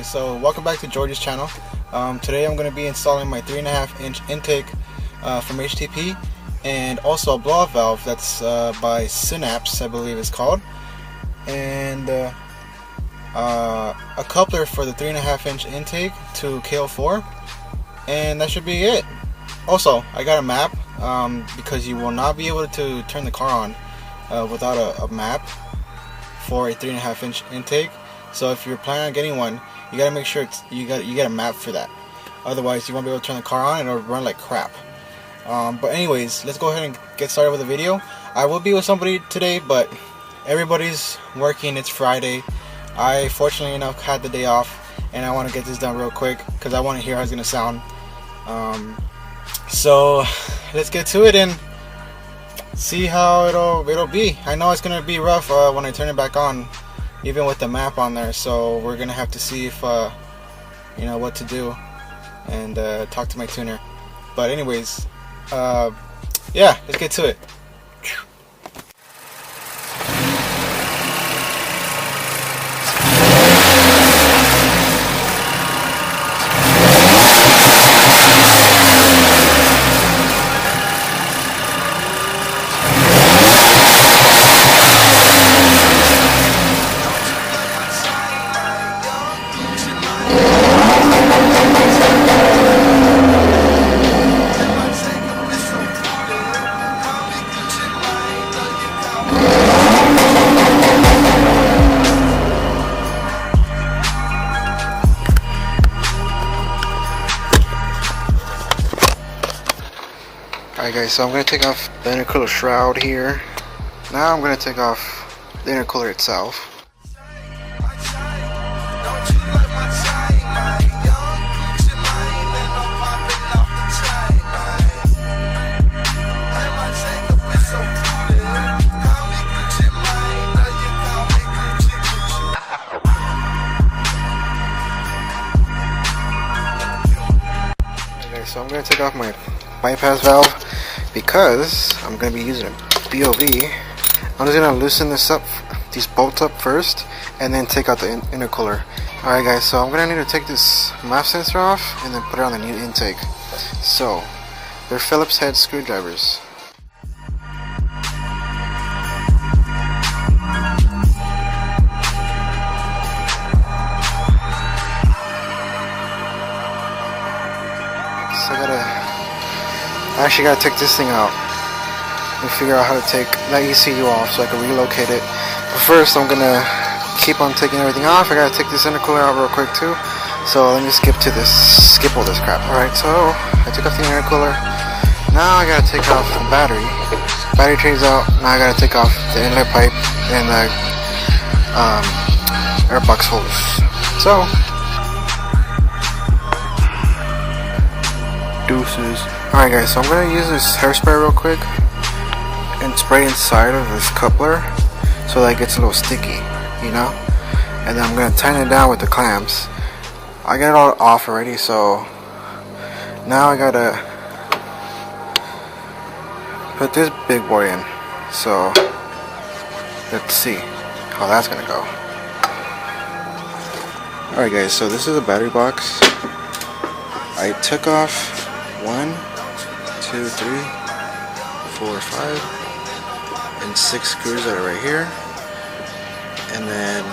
so welcome back to George's channel. Today I'm going to be installing my 3.5 inch intake from HTP, and also a blow-off valve that's by Synapse, I believe it's called, and a coupler for the 3.5 inch intake to KO4, and that should be it. Also, I got a map because you will not be able to turn the car on without a map for a 3.5 inch intake. So if you're planning on getting one, you gotta make sure you get a map for that. Otherwise, you won't be able to turn the car on and it'll run like crap. But anyways, let's go ahead and get started with the video. I will be with somebody today, but everybody's working. It's Friday. I fortunately enough had the day off, and I want to get this done real quick because I want to hear how it's gonna sound. So let's get to it and see how it'll be. I know it's gonna be rough when I turn it back on, even with the map on there. So we're gonna have to see if you know what to do, and talk to my tuner. But anyways, yeah, let's get to it. Alright guys, so I'm going to take off the intercooler shroud here. Now I'm going to take off the intercooler itself. Okay, so I'm going to take off my bypass valve because I'm going to be using a BOV. I'm just going to loosen this up, these bolts up first, and then take out the intercooler. Alright guys, so I'm going to need to take this MAF sensor off and then put it on the new intake. So, they're Phillips head screwdrivers. So I actually gotta take this thing out and figure out how to take that ECU off so I can relocate it. But first I'm gonna keep on taking everything off. I gotta take this intercooler out real quick too. So let me skip all this crap. Alright, so I took off the intercooler. Now I gotta take off the battery. Battery tray's out. Now I gotta take off the inlet pipe and the air box hose. So deuces. Alright guys, so I'm going to use this hairspray real quick and spray inside of this coupler so that it gets a little sticky, you know? And then I'm going to tighten it down with the clamps. I got it all off already, so now I got to put this big boy in. So let's see how that's going to go. Alright guys, so this is a battery box. I took off 1, 2, 3, 4, 5, and 6 screws that are right here, and then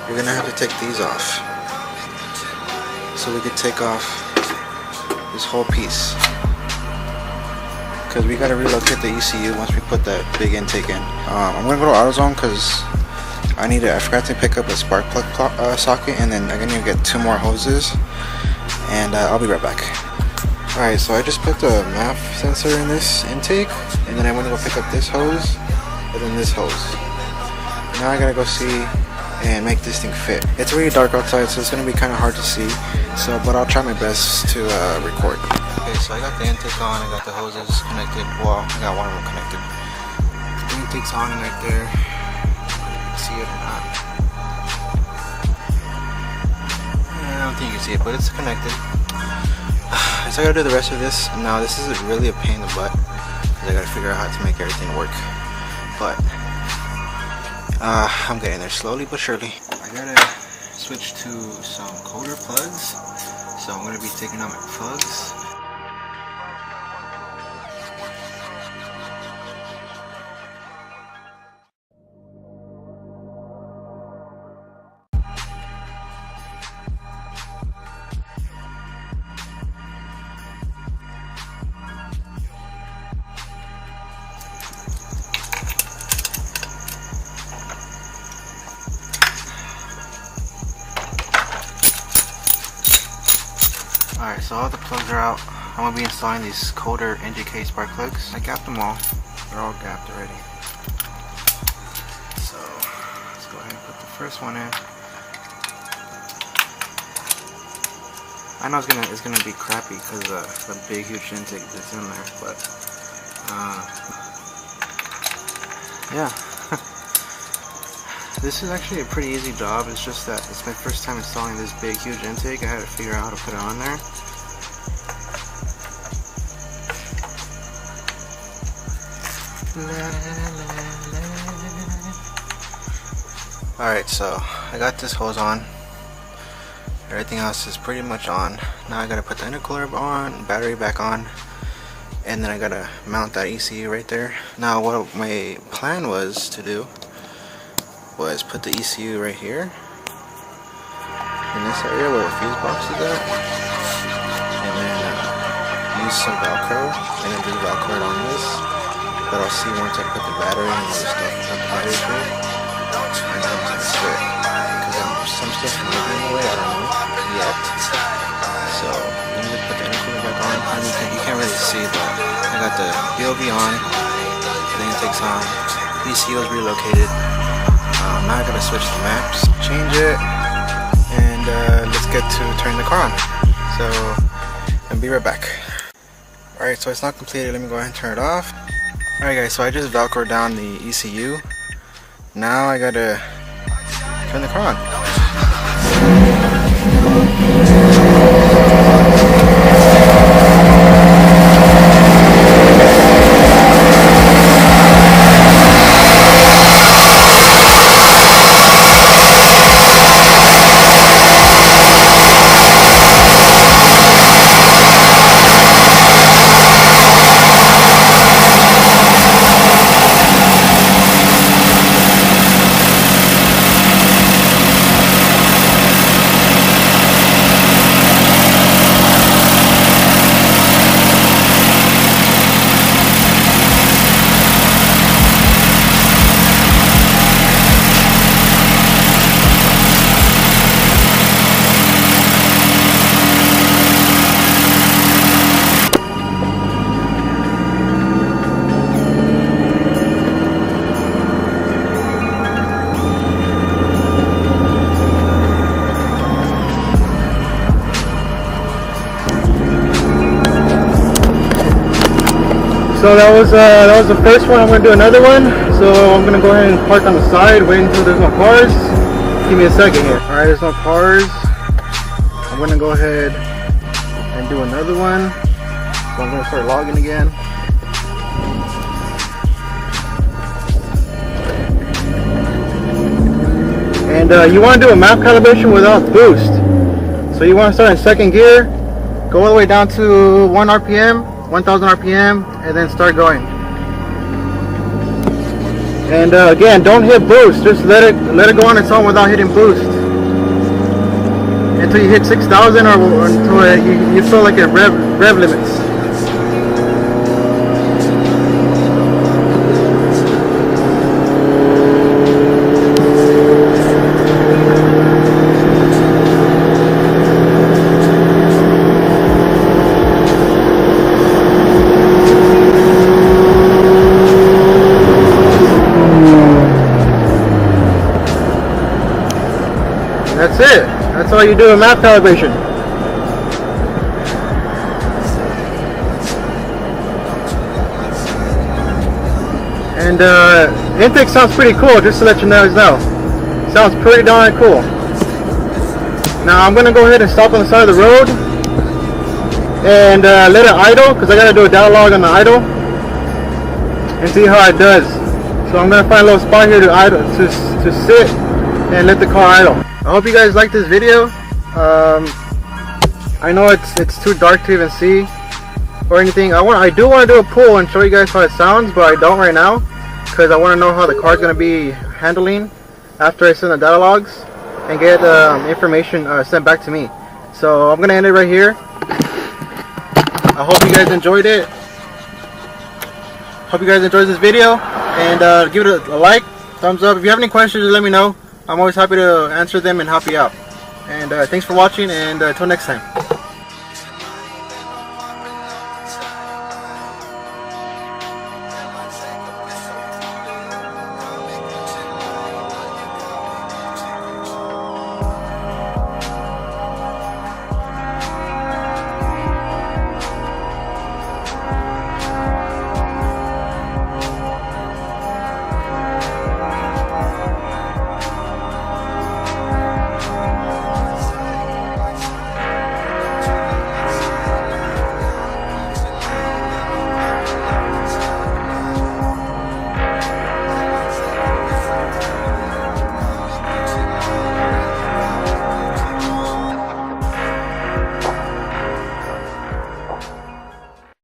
you're gonna have to take these off so we could take off this whole piece, because we gotta relocate the ECU once we put that big intake in. I'm gonna go to AutoZone because I forgot to pick up a spark plug socket, and then I'm gonna get 2 more hoses, and I'll be right back. Alright, so I just put the MAF sensor in this intake, and then I went to go pick up this hose, and then this hose. Now I gotta go see and make this thing fit. It's really dark outside, so it's gonna be kind of hard to see, but I'll try my best to record. Okay, so I got the intake on, I got the hoses connected. Well, I got one of them connected. The intake's on right there. See it or not? I don't think you can see it, but it's connected. So I gotta do the rest of this. Now this is really a pain in the butt because I gotta figure out how to make everything work. But I'm getting there slowly but surely. I gotta switch to some coder plugs. So I'm going to be taking out my plugs. Alright, so all the plugs are out. I'm going to be installing these coder NGK spark plugs. I gapped them all. They're all gapped already. So let's go ahead and put the first one in. I know it's gonna be crappy because the big huge intake that's in there, but yeah. This is actually a pretty easy job. It's just that it's my first time installing this big huge intake. I had to figure out how to put it on there. Alright, so I got this hose on. Everything else is pretty much on. Now I gotta put the intercooler on, battery back on, and then I gotta mount that ECU right there. Now what my plan was to do was put the ECU right here in this area where the fuse box is at, and then use some Velcro and then do Velcro on this. But I'll see once I put the battery and all the stuff at the battery through, and then I'm gonna fit, because some stuff might be in the way, I don't know yet. So let me put the intercooler back on. I mean, you can't really see, but I got the BOV on, the intake's on, ECU is relocated. Now I gotta switch the maps, change it, and let's get to turn the car on. So I'll be right back. Alright, so it's not completed. Let me go ahead and turn it off. Alright guys, so I just Velcroed down the ECU. Now I gotta turn the car on. So that was the first one. I'm going to do another one. So I'm going to go ahead and park on the side, wait until there's no cars. Give me a second here. Alright, there's no cars. I'm going to go ahead and do another one. So I'm going to start logging again. And you want to do a map calibration without boost. So you want to start in second gear, go all the way down to 1 RPM. 1000 RPM, and then start going. And again, don't hit boost. Just let it go on its own without hitting boost until you hit 6000 or until you feel like it rev limits. That's it. That's all you do in map calibration. And intake sounds pretty cool, just to let you guys know. Sounds pretty darn cool. Now I'm gonna go ahead and stop on the side of the road and let it idle, because I gotta do a dialogue on the idle and see how it does. So I'm gonna find a little spot here to idle, to sit and let the car idle. I hope you guys like this video. I know it's too dark to even see or anything. I do want to do a pull and show you guys how it sounds, but I don't right now because I want to know how the car's going to be handling after I send the data logs and get information sent back to me. So I'm going to end it right here. I hope you guys enjoyed it. Hope you guys enjoyed this video, and give it a like, thumbs up. If you have any questions, let me know. I'm always happy to answer them and help you out. And thanks for watching, and until next time.